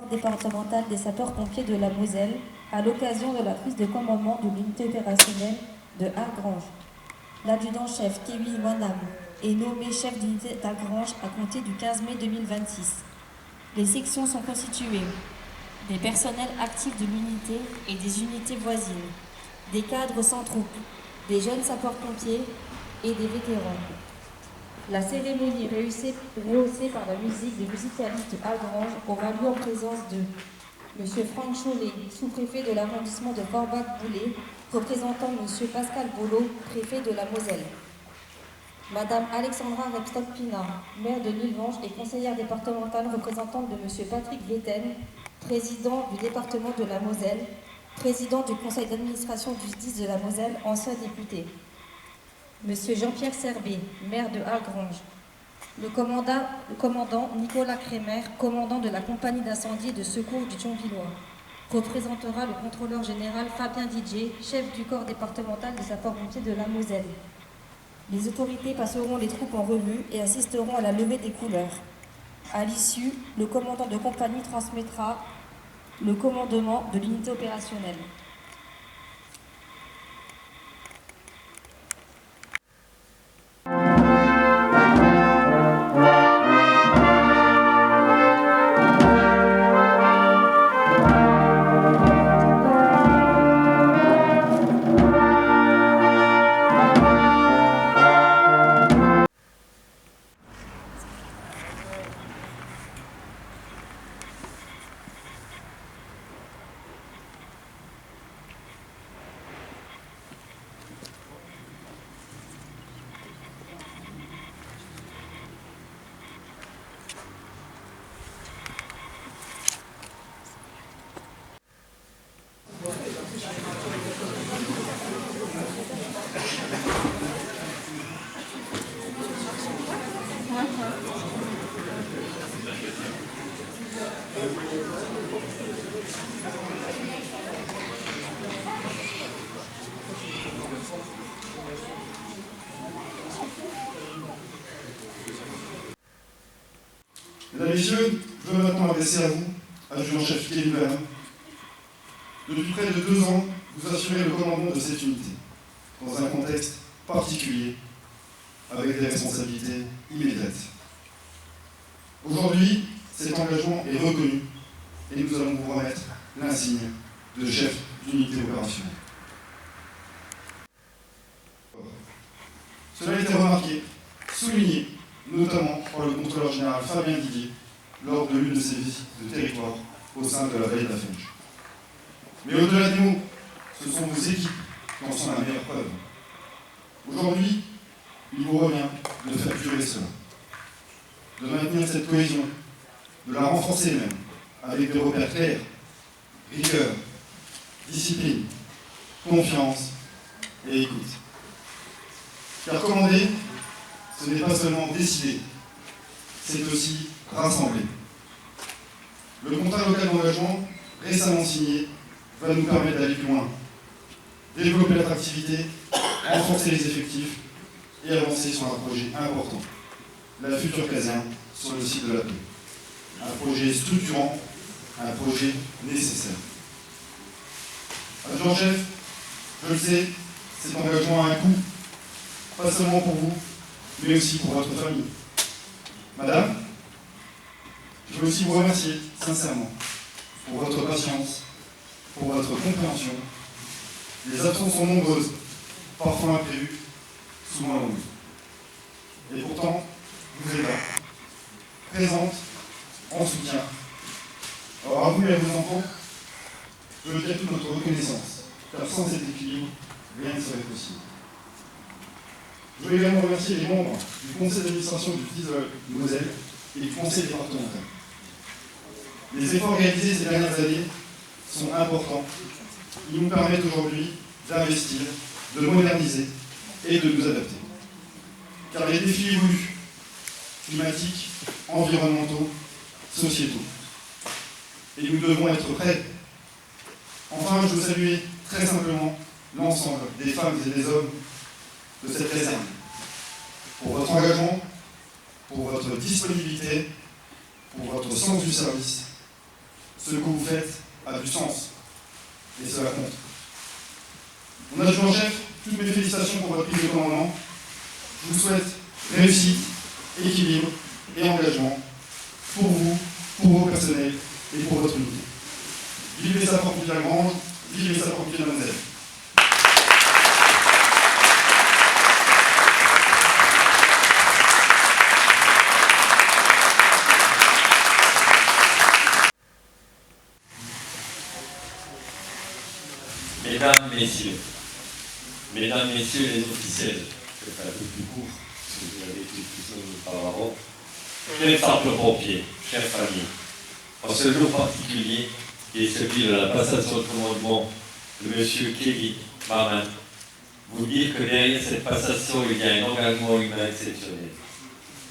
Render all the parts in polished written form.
départemental des sapeurs-pompiers de la Moselle à l'occasion de la prise de commandement de l'unité opérationnelle de Argrange. L'adjudant-chef Kevin Wanham est nommé chef d'unité d'Argrange à compter du 15 mai 2026. Les sections sont constituées des personnels actifs de l'unité et des unités voisines, des cadres sans troupes, des jeunes sapeurs-pompiers et des vétérans. La cérémonie rehaussée par la musique des musicalistes de Argrange aura lieu en présence de M. Franck Chollet, sous-préfet de l'arrondissement de Forbach-Boulay, représentant M. Pascal Bolo, préfet de la Moselle. Madame Alexandra Repstock-Pina, maire de Nilvange et conseillère départementale représentante de M. Patrick Véten, président du département de la Moselle, président du conseil d'administration du SDIS de la Moselle, ancien député. M. Jean-Pierre Serbé, maire de Argrange. Le commandant Nicolas Crémer, commandant de la compagnie d'incendie et de secours du Thionvillois, représentera le contrôleur général Fabien Didier, chef du corps départemental des sapeurs-pompiers de la Moselle. Les autorités passeront les troupes en revue et assisteront à la levée des couleurs. À l'issue, le commandant de compagnie transmettra le commandement de l'unité opérationnelle. Mesdames et messieurs, je veux maintenant m'adresser à vous, adjudant-chef Kevin Wanham. Depuis près de 2 ans, vous assurez le commandement de cette unité, dans un contexte particulier, avec des responsabilités immédiates. Aujourd'hui, cet engagement est reconnu et nous allons vous remettre l'insigne de chef d'unité opérationnelle. Cela a été remarqué, souligné, notamment par le contrôleur général Fabien Didier, lors de l'une de ses visites de territoire au sein de la vallée de la Fench. Mais au-delà des mots, ce sont vos équipes qui en sont la meilleure preuve. Aujourd'hui, il vous revient de faire durer cela, de maintenir cette cohésion, de la renforcer même, avec des repères clairs, rigueur, discipline, confiance et écoute. Car commander, ce n'est pas seulement décider, c'est aussi rassembler. Le contrat local d'engagement, récemment signé, va nous permettre d'aller plus loin, développer l'attractivité, renforcer les effectifs et avancer sur un projet important, la future caserne sur le site de la paix. Un projet structurant, un projet nécessaire. Adjudant-chef, je le sais, cet engagement a un coût, pas seulement pour vous, mais aussi pour votre famille. Madame, je veux aussi vous remercier sincèrement pour votre patience, pour votre compréhension. Les absences sont nombreuses, parfois imprévues, souvent longues. Et pourtant, vous êtes là, présente, en soutien. Alors à vous et à vos enfants, je veux dire toute notre reconnaissance, car sans cet équilibre, rien ne serait possible. Je veux également remercier les membres du conseil d'administration du SDIS de Moselle et du conseil départemental. Les efforts réalisés ces dernières années sont importants. Ils nous permettent aujourd'hui d'investir, de moderniser et de nous adapter. Car les défis évoluent, climatiques, environnementaux, sociétaux. Et nous devons être prêts. Enfin, je veux saluer très simplement l'ensemble des femmes et des hommes de cette réserve, pour votre engagement, pour votre disponibilité, pour votre sens du service. ce que vous faites a du sens. Et cela compte. Mon adjudant-chef, toutes mes félicitations pour votre prise de commandement. Je vous souhaite réussite, équilibre et engagement pour vous, pour vos personnels et pour votre unité. Vive les sapeurs-pompiers de la Grange, vive les sapeurs-pompiers de la Moselle. Mesdames, Messieurs les officiels, je vais faire un peu plus court, parce que vous avez été tous auparavant. Chers sapeurs-pompiers, chères familles, en ce jour particulier, qui est celui de la passation de commandement de M. Kevin Marin, vous dire que derrière cette passation, il y a un engagement humain exceptionnel.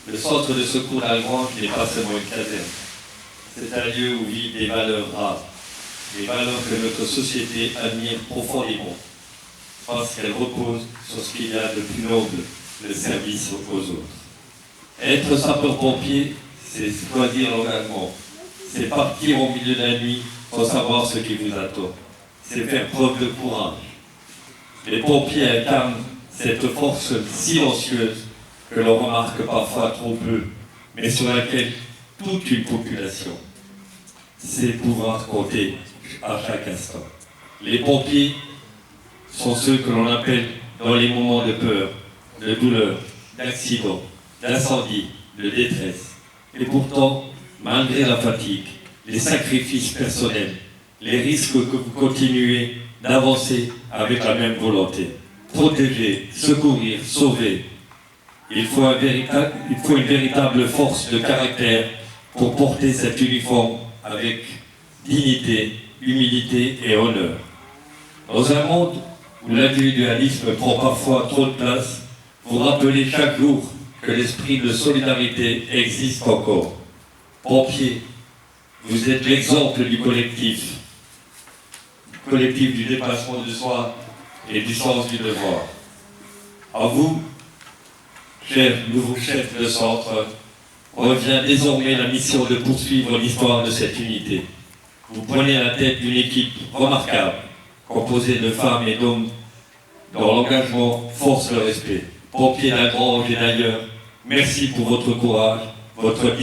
Le centre de secours d'Algrange n'est pas seulement une caserne. C'est un lieu où vivent des valeurs rares, des valeurs que notre société admire profondément, parce qu'elles reposent sur ce qu'il y a de plus noble, le service aux autres. Être sapeur-pompier, c'est choisir l'engagement, c'est partir au milieu de la nuit sans savoir ce qui vous attend, c'est faire preuve de courage. Les pompiers incarnent cette force silencieuse que l'on remarque parfois trop peu, mais sur laquelle toute une population sait pouvoir compter à chaque instant. Les pompiers sont ceux que l'on appelle dans les moments de peur, de douleur, d'accident, d'incendie, de détresse. Et pourtant, malgré la fatigue, les sacrifices personnels, les risques que vous continuez d'avancer avec la même volonté. Protéger, secourir, sauver. Il faut une véritable force de caractère pour porter cet uniforme avec dignité, humilité et honneur. Dans un monde où l'individualisme prend parfois trop de place, vous rappelez chaque jour que l'esprit de solidarité existe encore. Pompiers, vous êtes l'exemple du collectif du dépassement de soi et du sens du devoir. À vous, chers nouveaux chefs de centre, revient désormais la mission de poursuivre l'histoire de cette unité. Vous prenez la tête d'une équipe remarquable, composée de femmes et d'hommes dont l'engagement force le respect. Pompiers d'Algrange et d'ailleurs, merci pour votre courage, votre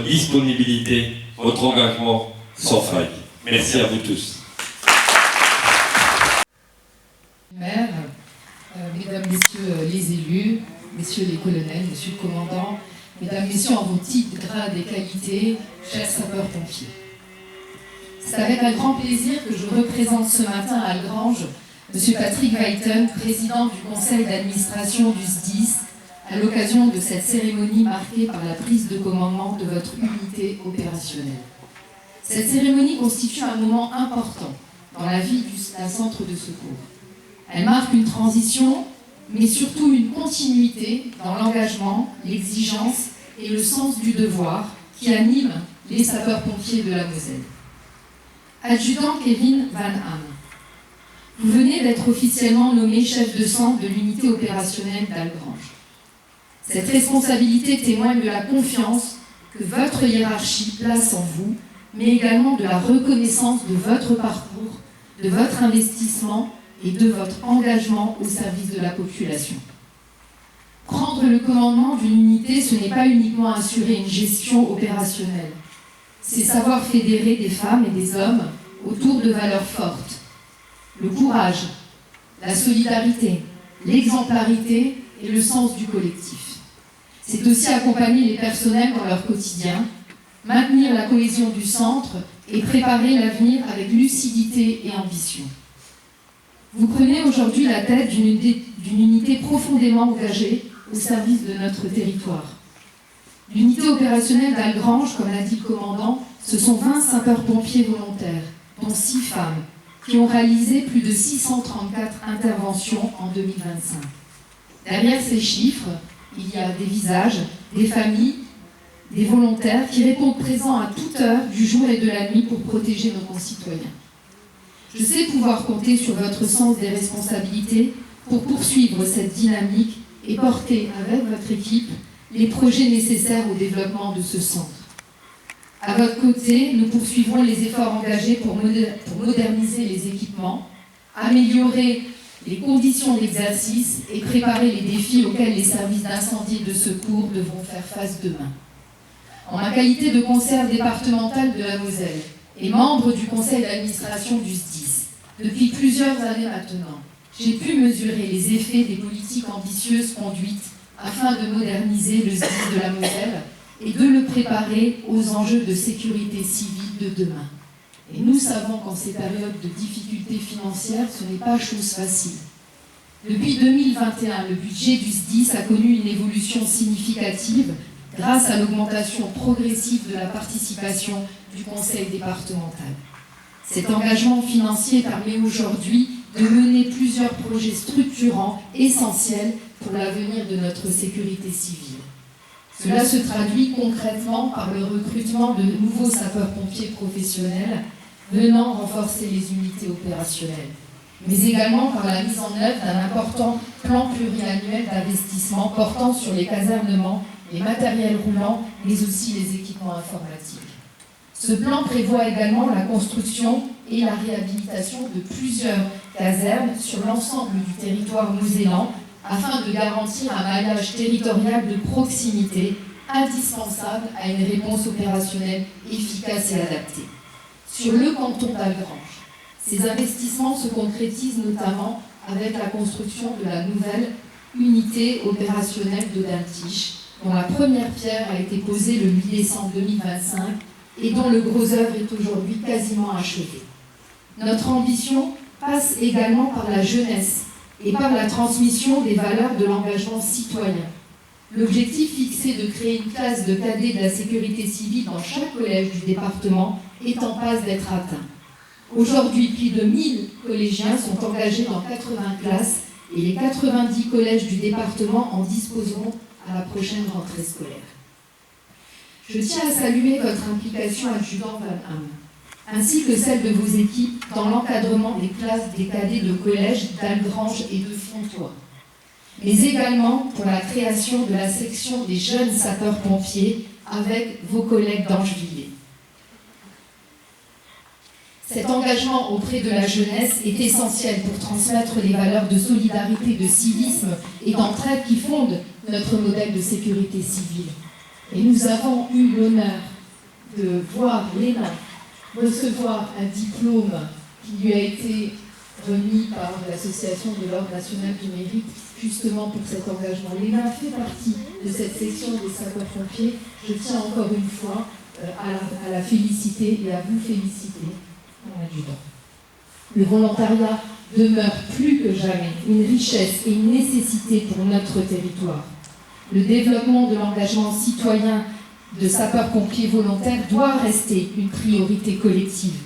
disponibilité, votre engagement sans faille. Merci à vous tous. Maire, mesdames, messieurs les élus, messieurs les colonels, monsieur le commandant, mesdames, messieurs en vos titres, grades et qualités, chers sapeurs-pompiers. C'est avec un grand plaisir que je représente ce matin à Algrange monsieur Patrick Weiten, président du conseil d'administration du SDIS, à l'occasion de cette cérémonie marquée par la prise de commandement de votre unité opérationnelle. Cette cérémonie constitue un moment important dans la vie d'un centre de secours. Elle marque une transition, mais surtout une continuité dans l'engagement, l'exigence et le sens du devoir qui animent les sapeurs-pompiers de la Moselle. Adjudant Kevin Van Ham, vous venez d'être officiellement nommé chef de centre de l'unité opérationnelle d'Algrange. Cette responsabilité témoigne de la confiance que votre hiérarchie place en vous, mais également de la reconnaissance de votre parcours, de votre investissement et de votre engagement au service de la population. Prendre le commandement d'une unité, ce n'est pas uniquement assurer une gestion opérationnelle. C'est savoir fédérer des femmes et des hommes autour de valeurs fortes. Le courage, la solidarité, l'exemplarité et le sens du collectif. C'est aussi accompagner les personnels dans leur quotidien, maintenir la cohésion du centre et préparer l'avenir avec lucidité et ambition. Vous prenez aujourd'hui la tête d'une unité profondément engagée au service de notre territoire. L'unité opérationnelle d'Algrange, comme l'a dit le commandant, ce sont 20 sapeurs-pompiers volontaires, dont 6 femmes, qui ont réalisé plus de 634 interventions en 2025. Derrière ces chiffres, il y a des visages, des familles, des volontaires qui répondent présents à toute heure du jour et de la nuit pour protéger nos concitoyens. Je sais pouvoir compter sur votre sens des responsabilités pour poursuivre cette dynamique et porter avec votre équipe les projets nécessaires au développement de ce centre. À votre côté, nous poursuivrons les efforts engagés pour moderniser les équipements, améliorer les conditions d'exercice et préparer les défis auxquels les services d'incendie et de secours devront faire face demain. En ma qualité de conseillère départementale de la Moselle et membre du conseil d'administration du SDIS, depuis plusieurs années maintenant, j'ai pu mesurer les effets des politiques ambitieuses conduites afin de moderniser le SDIS de la Moselle et de le préparer aux enjeux de sécurité civile de demain. Et nous savons qu'en ces périodes de difficultés financières, ce n'est pas chose facile. Depuis 2021, le budget du SDIS a connu une évolution significative grâce à l'augmentation progressive de la participation du conseil départemental. Cet engagement financier permet aujourd'hui de mener plusieurs projets structurants essentiels pour l'avenir de notre sécurité civile. Cela se traduit concrètement par le recrutement de nouveaux sapeurs-pompiers professionnels venant renforcer les unités opérationnelles, mais également par la mise en œuvre d'un important plan pluriannuel d'investissement portant sur les casernements, les matériels roulants, mais aussi les équipements informatiques. Ce plan prévoit également la construction et la réhabilitation de plusieurs casernes sur l'ensemble du territoire mosellan afin de garantir un maillage territorial de proximité indispensable à une réponse opérationnelle efficace et adaptée. Sur le canton d'Algrange, ces investissements se concrétisent notamment avec la construction de la nouvelle unité opérationnelle de Deltiche, dont la première pierre a été posée le 8 décembre 2025 et dont le gros œuvre est aujourd'hui quasiment achevé. Notre ambition passe également par la jeunesse et par la transmission des valeurs de l'engagement citoyen. L'objectif fixé de créer une classe de cadets de la sécurité civile dans chaque collège du département est en passe d'être atteint. Aujourd'hui, plus de 1000 collégiens sont engagés dans 80 classes et les 90 collèges du département en disposeront à la prochaine rentrée scolaire. Je tiens à saluer votre implication adjudant Van-Ham, ainsi que celle de vos équipes dans l'encadrement des classes des cadets de collège d'Algrange et de Fontoy, mais également pour la création de la section des jeunes sapeurs-pompiers avec vos collègues d'Angevilliers. Cet engagement auprès de la jeunesse est essentiel pour transmettre les valeurs de solidarité, de civisme et d'entraide qui fondent notre modèle de sécurité civile. Et nous avons eu l'honneur de voir Léna recevoir un diplôme qui lui a été remis par l'Association de l'Ordre national du mérite, justement pour cet engagement. Léna fait partie de cette section des sapeurs-pompiers. Je tiens encore une fois à la féliciter et à vous féliciter, mon adjudant. Le volontariat demeure plus que jamais une richesse et une nécessité pour notre territoire. Le développement de l'engagement citoyen de sapeurs-pompiers volontaires doit rester une priorité collective.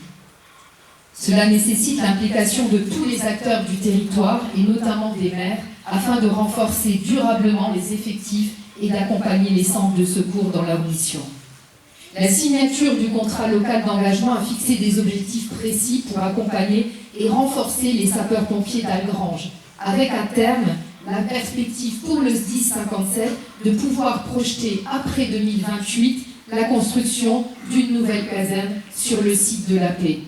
Cela nécessite l'implication de tous les acteurs du territoire et notamment des maires afin de renforcer durablement les effectifs et d'accompagner les centres de secours dans leur mission. La signature du contrat local d'engagement a fixé des objectifs précis pour accompagner et renforcer les sapeurs-pompiers d'Algrange, avec à terme la perspective pour le SDIS 57 de pouvoir projeter après 2028 la construction d'une nouvelle caserne sur le site de la Paix.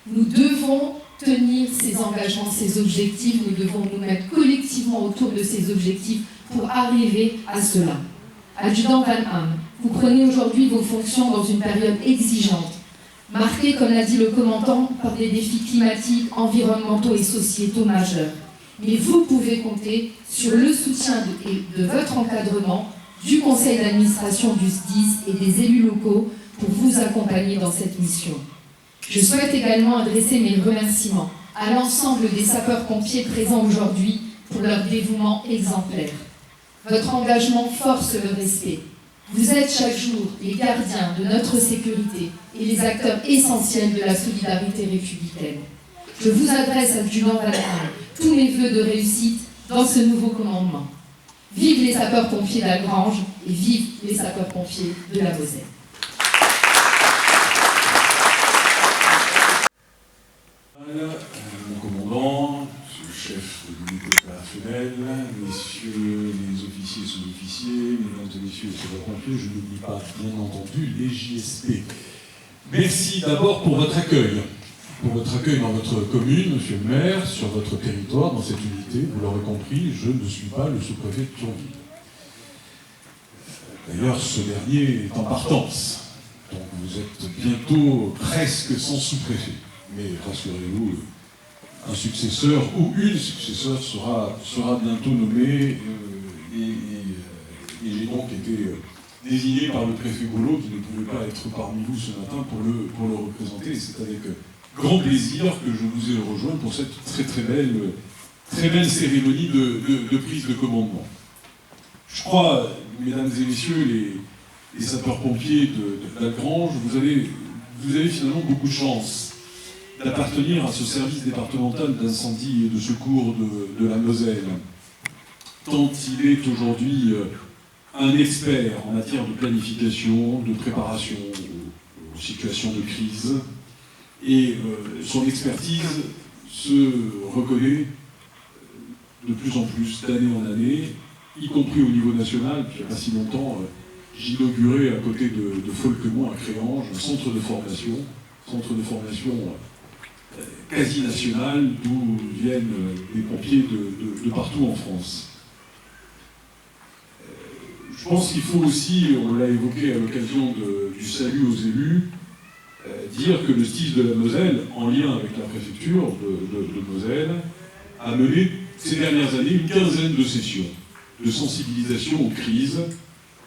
Nous devons tenir ces engagements, ces objectifs, nous devons nous mettre collectivement autour de ces objectifs pour arriver à cela. Adjudant Van-Ham, vous prenez aujourd'hui vos fonctions dans une période exigeante, marquée, comme l'a dit le commandant, par des défis climatiques, environnementaux et sociétaux majeurs. Mais vous pouvez compter sur le soutien de votre encadrement, du conseil d'administration du SDIS et des élus locaux pour vous accompagner dans cette mission. Je souhaite également adresser mes remerciements à l'ensemble des sapeurs-pompiers présents aujourd'hui pour leur dévouement exemplaire. Votre engagement force le respect. Vous êtes chaque jour les gardiens de notre sécurité et les acteurs essentiels de la solidarité républicaine. Je vous adresse, adjudant Van-Ham, tous mes vœux de réussite dans ce nouveau commandement. Vive les sapeurs-pompiers d'Algrange et vive les sapeurs-pompiers de la Moselle. Mon commandant, monsieur le chef de l'unité opérationnelle, messieurs les officiers et sous-officiers, mesdames et messieurs les sapeurs-pompiers, je n'oublie pas, bien entendu, les JSP. Merci d'abord pour votre accueil dans votre commune, monsieur le maire, sur votre territoire, dans cette unité. Vous l'aurez compris, je ne suis pas le sous-préfet de Thionville. D'ailleurs, ce dernier est en partance. Donc vous êtes bientôt presque sans sous-préfet. Mais rassurez-vous, un successeur ou une successeur sera bientôt nommé et j'ai donc été désigné par le préfet Boulot qui ne pouvait pas être parmi vous ce matin pour le représenter. Et c'est avec grand plaisir que je vous ai rejoint pour cette très belle cérémonie de prise de commandement. Je crois, mesdames et messieurs les sapeurs-pompiers d'Algrange, vous avez finalement beaucoup de chance d'appartenir à ce service départemental d'incendie et de secours de la Moselle, tant il est aujourd'hui un expert en matière de planification, de préparation aux situations de crise, et son expertise se reconnaît de plus en plus d'année en année, y compris au niveau national. Il n'y a pas si longtemps, j'inaugurais à côté de Folquemont à Créange un centre de formation quasi national, d'où viennent des pompiers de partout en France. Je pense qu'il faut aussi, on l'a évoqué à l'occasion du salut aux élus, dire que le STIS de la Moselle, en lien avec la préfecture de Moselle, a mené ces dernières années une quinzaine de sessions de sensibilisation aux crises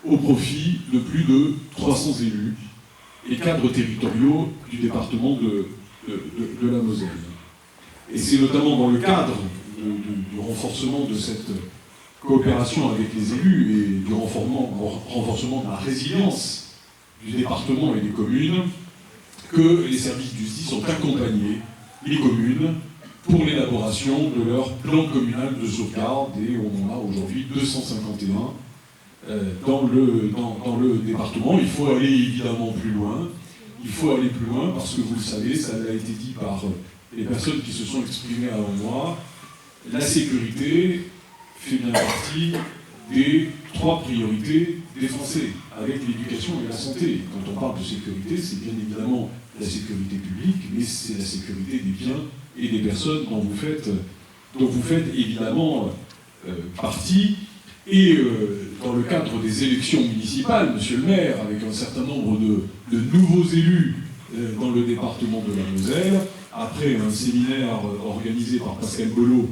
au profit de plus de 300 élus et cadres territoriaux du département de la Moselle. Et c'est notamment dans le cadre du renforcement de cette coopération avec les élus et du renforcement de la résilience du département et des communes que les services du SDIS ont accompagné les communes pour l'élaboration de leur plan communal de sauvegarde, et on en a aujourd'hui 251 dans le département. Il faut aller évidemment plus loin. Il faut aller plus loin parce que vous le savez, ça a été dit par les personnes qui se sont exprimées avant moi, la sécurité fait bien partie des 3 priorités des Français, avec l'éducation et la santé. Quand on parle de sécurité, c'est bien évidemment la sécurité publique, mais c'est la sécurité des biens et des personnes dont vous faites évidemment partie. Et dans le cadre des élections municipales, monsieur le maire, avec un certain nombre de nouveaux élus dans le département de la Moselle, après un séminaire organisé par Pascal Bollot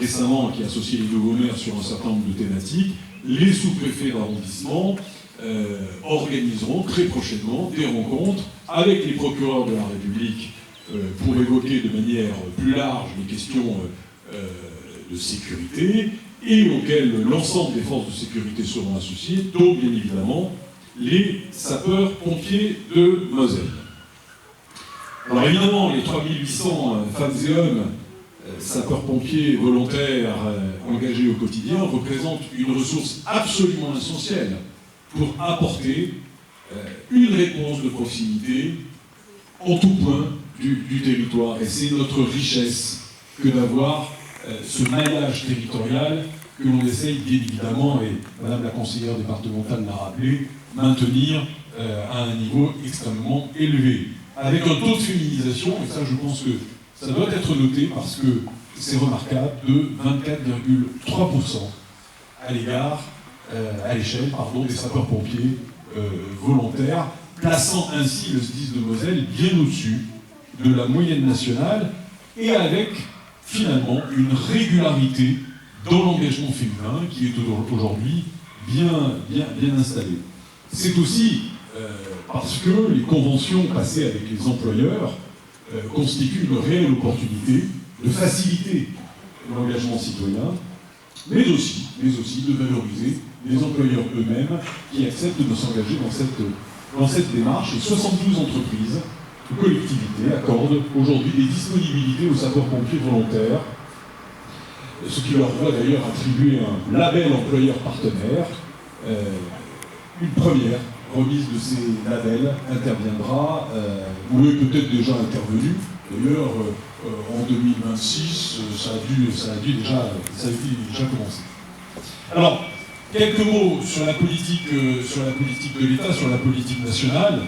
récemment, qui associe les nouveaux maires sur un certain nombre de thématiques, les sous-préfets d'arrondissement organiseront très prochainement des rencontres avec les procureurs de la République pour évoquer de manière plus large les questions de sécurité, et auxquelles l'ensemble des forces de sécurité seront associées, dont bien évidemment les sapeurs-pompiers de Moselle. Alors évidemment, les 3800 femmes et hommes sapeurs-pompiers volontaires engagés au quotidien représentent une ressource absolument essentielle pour apporter une réponse de proximité en tout point du territoire. Et c'est notre richesse que d'avoir ce maillage territorial que l'on essaye bien évidemment, et Madame la conseillère départementale l'a rappelé, maintenir à un niveau extrêmement élevé, avec un taux de féminisation, et ça je pense que ça doit être noté parce que c'est remarquable, de 24,3% à l'échelle des sapeurs-pompiers volontaires, plaçant ainsi le SDIS de Moselle bien au-dessus de la moyenne nationale, et avec finalement une régularité dans l'engagement féminin qui est aujourd'hui bien installée. C'est aussi parce que les conventions passées avec les employeurs constituent une réelle opportunité de faciliter l'engagement citoyen, mais aussi de valoriser les employeurs eux-mêmes qui acceptent de s'engager dans cette démarche. Et 72 entreprises ou collectivités accordent aujourd'hui des disponibilités aux sapeurs-pompiers volontaires, ce qui leur voit d'ailleurs attribuer un label employeur partenaire. Une première remise de ces labels interviendra, ou est peut-être déjà intervenue. D'ailleurs, en 2026, ça a dû déjà commencer. Alors, quelques mots sur la politique de l'État, sur la politique nationale.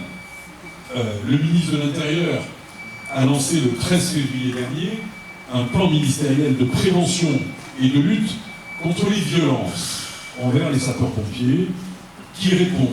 le ministre de l'Intérieur a lancé le 13 février dernier un plan ministériel de prévention et de lutte contre les violences envers les sapeurs-pompiers qui répond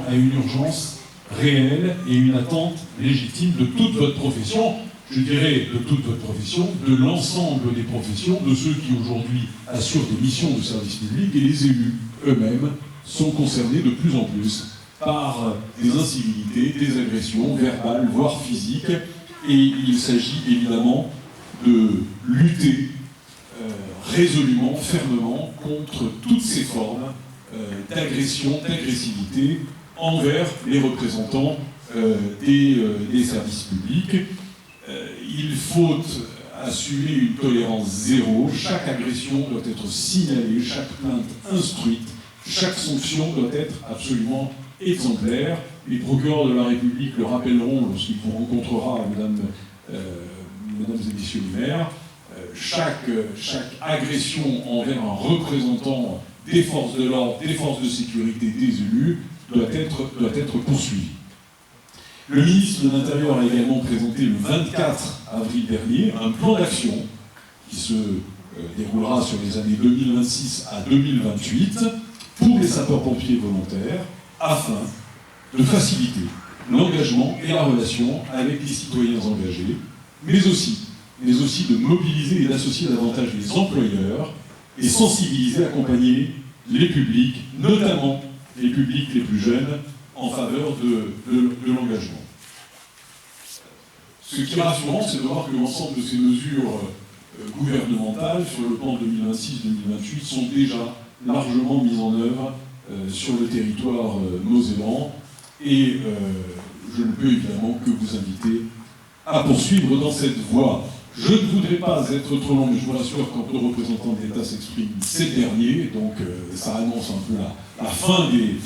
à une urgence réelle et une attente légitime de toute votre profession, je dirais de toute votre profession, de l'ensemble des professions, de ceux qui aujourd'hui assurent des missions de service public, et les élus eux-mêmes sont concernés de plus en plus par des incivilités, des agressions verbales, voire physiques, et il s'agit évidemment de lutter résolument, fermement contre toutes ces formes d'agression, d'agressivité envers les représentants des services publics. Il faut assumer une tolérance zéro. Chaque agression doit être signalée, chaque plainte instruite, chaque sanction doit être absolument exemplaire. Les procureurs de la République le rappelleront lorsqu'il vous rencontrera, mesdames et messieurs les maires. Chaque agression envers un représentant des forces de l'ordre, des forces de sécurité, des élus, doit être poursuivie. Le ministre de l'Intérieur a également présenté le 24 avril dernier un plan d'action qui se déroulera sur les années 2026 à 2028 pour les sapeurs-pompiers volontaires afin de faciliter l'engagement et la relation avec les citoyens engagés, mais aussi de mobiliser et d'associer davantage les employeurs et sensibiliser, accompagner les publics, notamment les publics les plus jeunes, en faveur de l'engagement. Ce qui est rassurant, c'est de voir que l'ensemble de ces mesures gouvernementales sur le plan 2026-2028 sont déjà largement mises en œuvre sur le territoire mosellan, et je ne peux évidemment que vous inviter à poursuivre dans cette voie. Je ne voudrais pas être trop long, mais je vous rassure, quand le représentant de l'État s'exprime, c'est le dernier, donc ça annonce un peu la fin des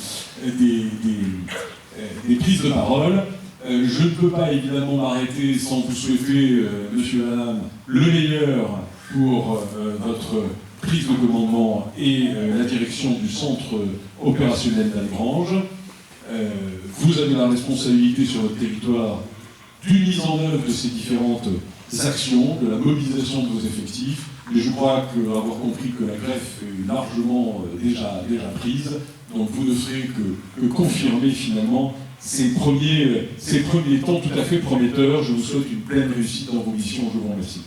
prises de parole. Je ne peux pas évidemment m'arrêter sans vous souhaiter, monsieur et madame, le meilleur pour votre prise de commandement et la direction du centre opérationnel d'Algrange. Vous avez la responsabilité sur votre territoire d'une mise en œuvre de ces différentes actions, de la mobilisation de vos effectifs, mais je crois avoir compris que la greffe est largement déjà prise, donc vous ne ferez que confirmer finalement ces premiers temps tout à fait prometteurs. Je vous souhaite une pleine réussite dans vos missions. Je vous remercie.